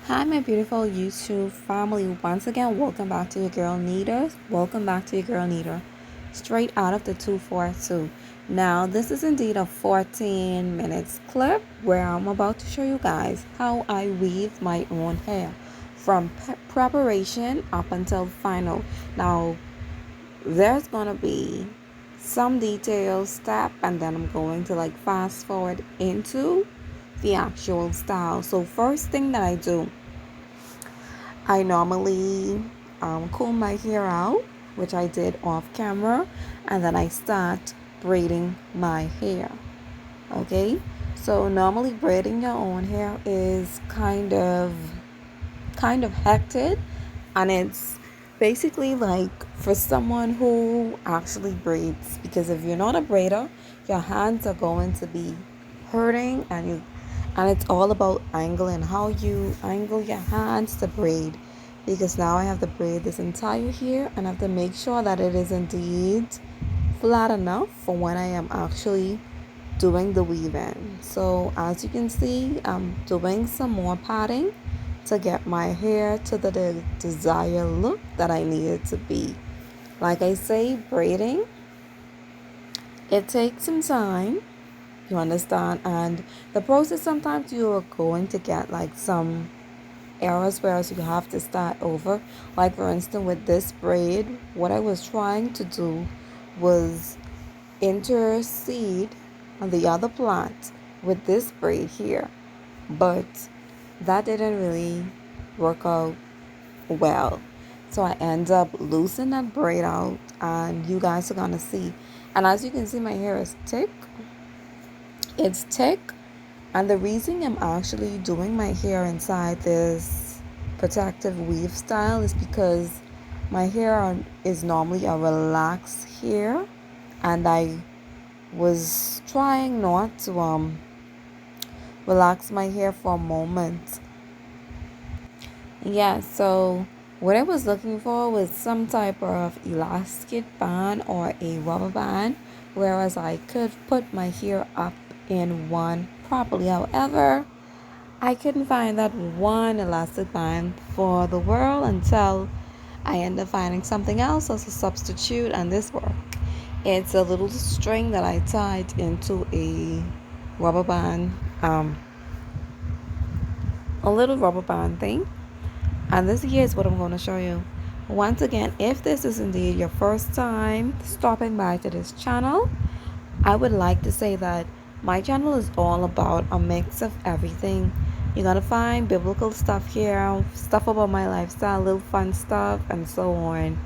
Hi, my beautiful YouTube family. Once again, welcome back to your girl Nita. Welcome back to your girl Nita. Straight out of the 242. Now, this is indeed a 14 minutes clip where I'm about to show you guys how I weave my own hair from preparation up until final. Now, there's gonna be some details step, and then I'm going to fast forward into the actual style. So, first thing that I do, I normally comb my hair out, which I did off camera, and then I start braiding my hair. Okay, so normally braiding your own hair is kind of hectic, and it's basically like for someone who actually braids, because if you're not a braider, your hands are going to be hurting, and it's all about angling, how you angle your hands to braid, because now I have to braid this entire hair and I have to make sure that it is indeed flat enough for when I am actually doing the weaving. So as you can see, I'm doing some more padding to get my hair to the desired look that I need it to be. Like I say, braiding, it takes some time, you understand, and the process, sometimes you are going to get some errors whereas you have to start over. Like for instance, with this braid, what I was trying to do was interseed on the other plant with this braid here, but that didn't really work out well. So I end up loosening that braid out, and you guys are gonna see. And as you can see, my hair is thick. It's thick, and the reason I'm actually doing my hair inside this protective weave style is because my hair is normally a relaxed hair, and I was trying not to relax my hair for a moment. Yeah, so what I was looking for was some type of elastic band or a rubber band, whereas I could put my hair up in one properly. However, I couldn't find that one elastic band for the world until I ended up finding something else as a substitute, and this worked. It's a little string that I tied into a rubber band, a little rubber band thing. And this here is what I'm going to show you. Once again, if this is indeed your first time stopping by to this channel, I would like to say that my channel is all about a mix of everything. You're going to find biblical stuff here, stuff about my lifestyle, little fun stuff, and so on.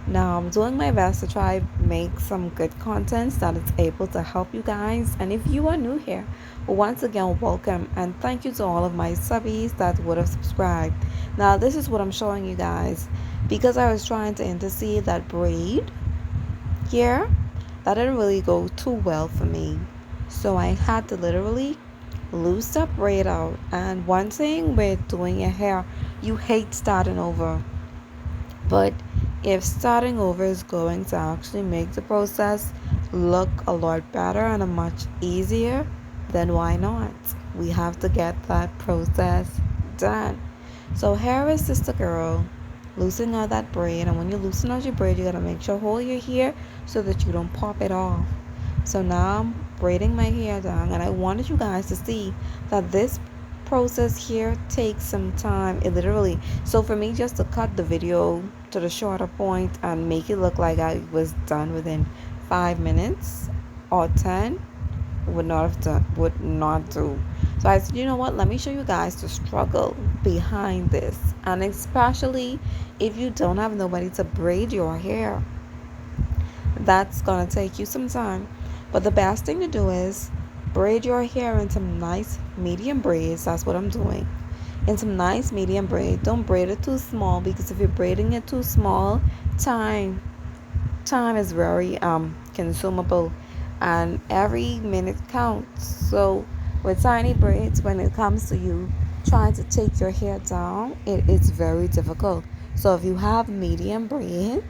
Now, I'm doing my best to try make some good content that is able to help you guys. And if you are new here, once again, welcome, and thank you to all of my subbies that would have subscribed. Now, this is what I'm showing you guys, because I was trying to intercede that braid here, that didn't really go too well for me. So I had to literally loose that braid out. And one thing with doing your hair, you hate starting over. But if starting over is going to actually make the process look a lot better and a much easier, then why not? We have to get that process done. So here is Sister Girl loosening out that braid, and when you loosen out your braid, you gotta make sure hold your hair so that you don't pop it off. So now I'm braiding my hair down, and I wanted you guys to see that this process here takes some time. It literally, so for me just to cut the video to the shorter point and make it look like I was done within 5 minutes or 10 would not do. So I said, you know what, let me show you guys the struggle behind this, and especially if you don't have nobody to braid your hair, that's gonna take you some time. But the best thing to do is braid your hair in some nice medium braids. That's what I'm doing, in some nice medium braid. Don't braid it too small, because if you're braiding it too small, time time is very consumable, and every minute counts. So with tiny braids, when it comes to you trying to take your hair down, it is very difficult. So if you have medium braids,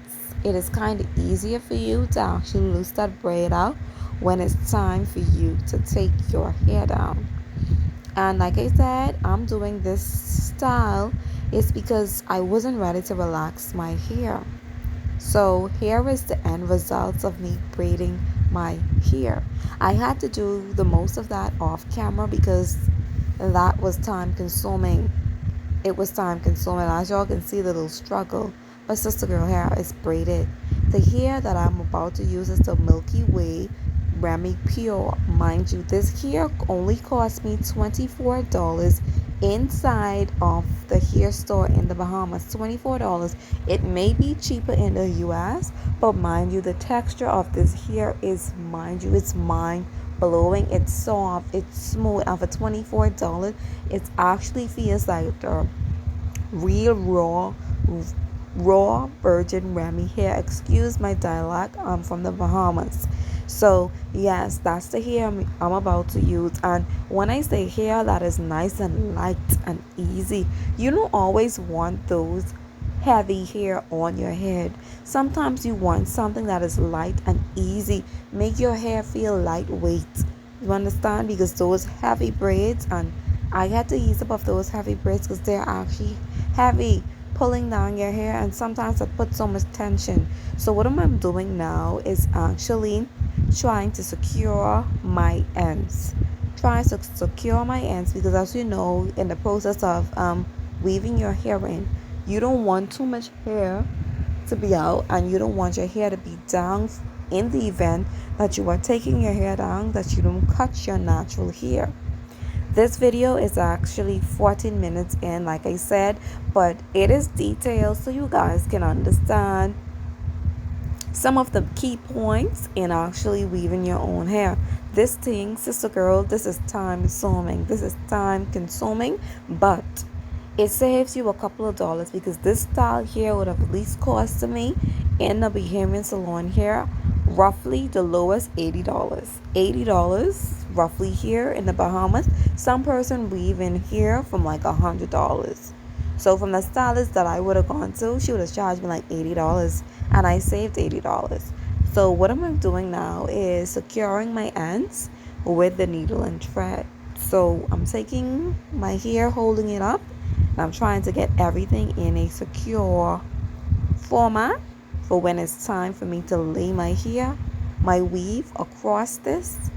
it is kind of easier for you to actually loose that braid out when it's time for you to take your hair down. And like I said, I'm doing this style is because I wasn't ready to relax my hair. So here is the end results of me braiding my hair. I had to do the most of that off camera because that was time consuming. It was time consuming. As y'all can see, the little struggle. But sister girl hair is braided. The hair that I'm about to use is the Milky Way Remy Pure. Mind you, this hair only cost me $24 inside of the hair store in the Bahamas. $24. It may be cheaper in the US, but mind you, the texture of this hair is, mind you, it's mind blowing. It's soft, it's smooth, and for $24 it actually feels like the real raw virgin Remy hair. Excuse my dialect, I'm from the Bahamas. So yes, that's the hair I'm about to use. And when I say hair that is nice and light and easy, you don't always want those heavy hair on your head. Sometimes you want something that is light and easy, make your hair feel lightweight. You understand? Because those heavy braids, and I had to ease up of those heavy braids because they're actually heavy, pulling down your hair, and sometimes it puts so much tension. So what I'm doing now is actually trying to secure my ends. Trying to secure my ends because, as you know, in the process of weaving your hair in, you don't want too much hair to be out, and you don't want your hair to be down in the event that you are taking your hair down, that you don't cut your natural hair. This video is actually 14 minutes in, like I said, but it is detailed so you guys can understand some of the key points in actually weaving your own hair. This thing, sister girl, this is time consuming. This is time consuming, but it saves you a couple of dollars because this style here would have at least cost me in the Bahamian salon here roughly the lowest $80. $80 roughly here in the Bahamas. Some person weaving here from like $100. So from the stylist that I would have gone to, she would have charged me like $80, and I saved $80. So what I'm doing now is securing my ends with the needle and thread. So I'm taking my hair, holding it up, and I'm trying to get everything in a secure format for when it's time for me to lay my hair, my weave across this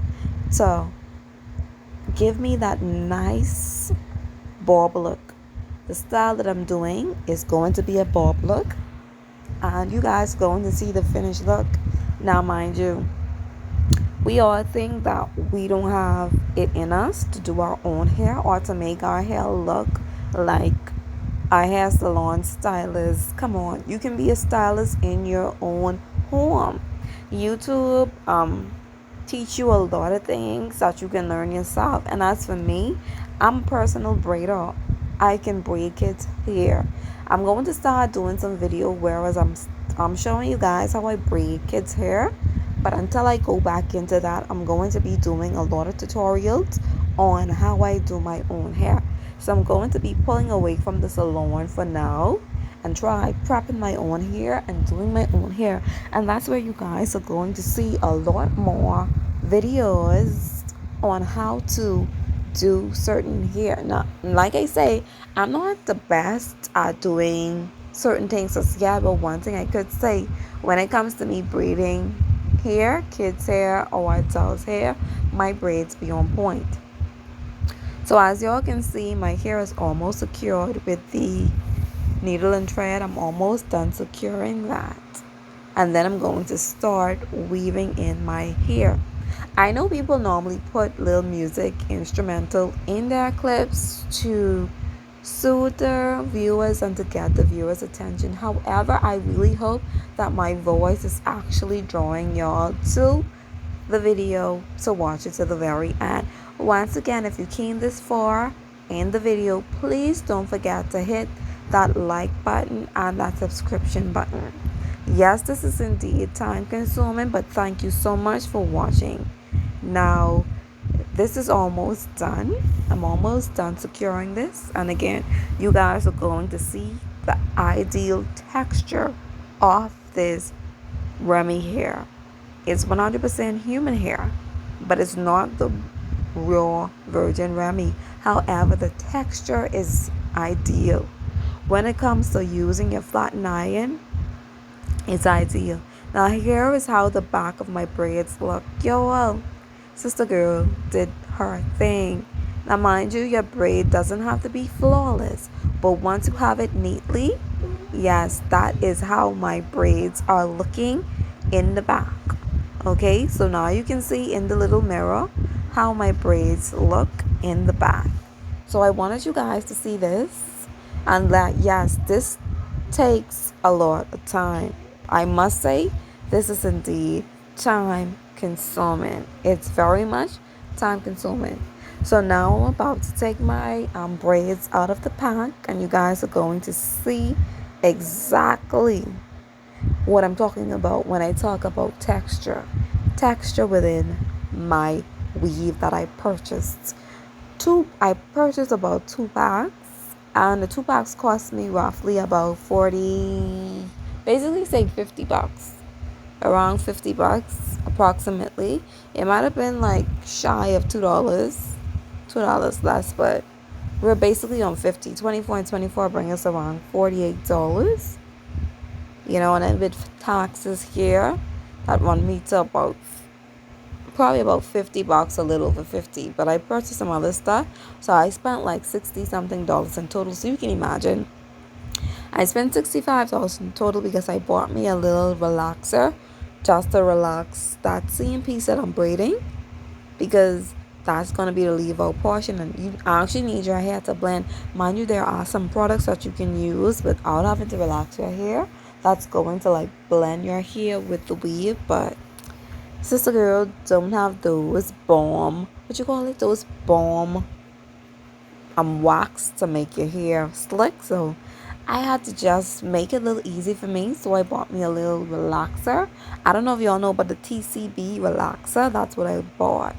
to give me that nice bob look. The style that I'm doing is going to be a bob look, and you guys going to see the finished look. Now mind you, we all think that we don't have it in us to do our own hair or to make our hair look like our hair salon stylist. Come on, you can be a stylist in your own home. YouTube teach you a lot of things that you can learn yourself. And as for me, I'm a personal braider. I can braid kids hair. I'm going to start doing some video whereas I'm showing you guys how I braid kids hair. But until I go back into that, I'm going to be doing a lot of tutorials on how I do my own hair. So I'm going to be pulling away from the salon for now and try prepping my own hair and doing my own hair. And that's where you guys are going to see a lot more videos on how to do certain hair. Now, like I say, I'm not the best at doing certain things as yet, but one thing I could say when it comes to me braiding hair, kids hair or adults hair, my braids be on point. So as y'all can see, my hair is almost secured with the needle and thread. I'm almost done securing that, and then I'm going to start weaving in my hair. I know people normally put little music instrumental in their clips to soothe the viewers and to get the viewers attention. However, I really hope that my voice is actually drawing y'all to the video to watch it to the very end. Once again, if you came this far in the video, please don't forget to hit that like button and that subscription button. Yes, this is indeed time consuming, but thank you so much for watching. Now this is almost done. I'm almost done securing this, and again, you guys are going to see the ideal texture of this Remy hair. It's 100% human hair, but it's not the raw virgin Remy. However, the texture is ideal. When it comes to using your flat iron, it's ideal. Now here is how the back of my braids look. Yo, well, sister girl did her thing. Now mind you, your braid doesn't have to be flawless, but once you have it neatly, yes, that is how my braids are looking in the back. Okay, so now you can see in the little mirror how my braids look in the back. So I wanted you guys to see this, and that yes, this takes a lot of time. I must say, this is indeed time consuming. It's very much time consuming. So now I'm about to take my braids out of the pack, and you guys are going to see exactly what I'm talking about when I talk about texture. Texture within my weave that I purchased. I purchased about 2 packs, and the 2 packs cost me roughly about 40, basically say $50, around $50 approximately. It might have been like shy of $2 less, but we're basically on 50. 24 and 24 bring us around $48. And then with taxes here, that run me to about probably about $50, a little over 50. But I purchased some other stuff, so I spent like 60 something dollars in total. So you can imagine, I spent $65 in total because I bought me a little relaxer just to relax that seam piece that I'm braiding, because that's going to be the leave out portion, and you actually need your hair to blend. Mind you, there are some products that you can use without having to relax your hair, that's going to like blend your hair with the weave. But sister girl don't have those bomb, what you call it, those bomb wax to make your hair slick. So I had to just make it a little easy for me, so I bought me a little relaxer. I don't know if y'all know about the TCB relaxer. That's what I bought.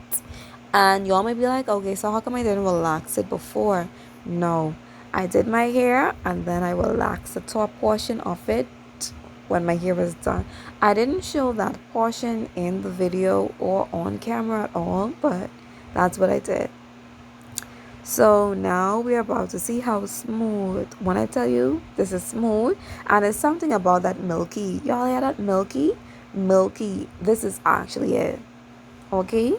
And y'all may be like, okay, so how come I didn't relax it before? No, I did my hair and then I relaxed the top portion of it when my hair was done. I didn't show that portion in the video or on camera at all, but that's what I did. So now we're about to see how smooth. When I tell you this is smooth, and there's something about that milky. Y'all hear that milky? Milky. This is actually it. Okay?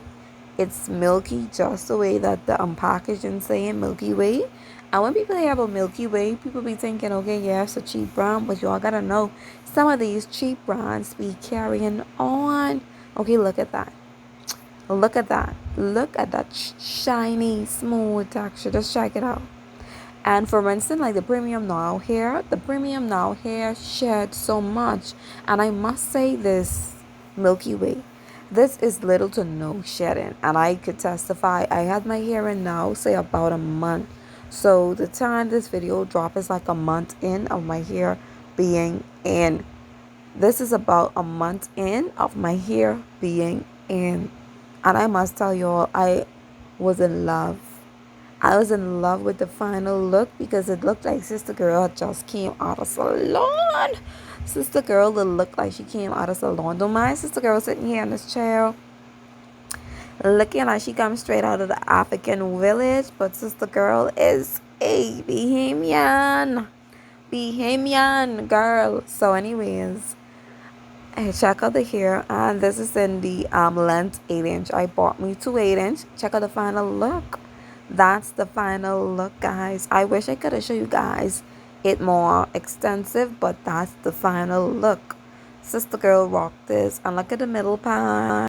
It's milky just the way that the packaging saying Milky Way. And when people hear about Milky Way, people be thinking, okay, yeah, it's a cheap brand, but y'all gotta know some of these cheap brands be carrying on. Okay, look at that. Look at that. Look at that shiny, smooth texture. Just check it out. And for instance, like the Premium Now hair, shed so much. And I must say this Milky Way, this is little to no shedding. And I could testify, I had my hair in now, say about a month. So the time this video drop is like a month in of my hair being in. This is about a month in of my hair being in. And I must tell y'all, I was in love. I was in love with the final look because it looked like sister girl just came out of salon. Sister girl that looked like she came out of salon. Don't mind sister girl sitting here in this chair looking like she comes straight out of the African village. But sister girl is a Bahamian girl. So anyways, check out the hair, and this is in the length 8-inch. I bought me 2 8-inch. Check out the final look. That's the final look, guys. I wish I could have shown you guys it more extensive, but that's the final look. Sister girl rocked this, and look at the middle part.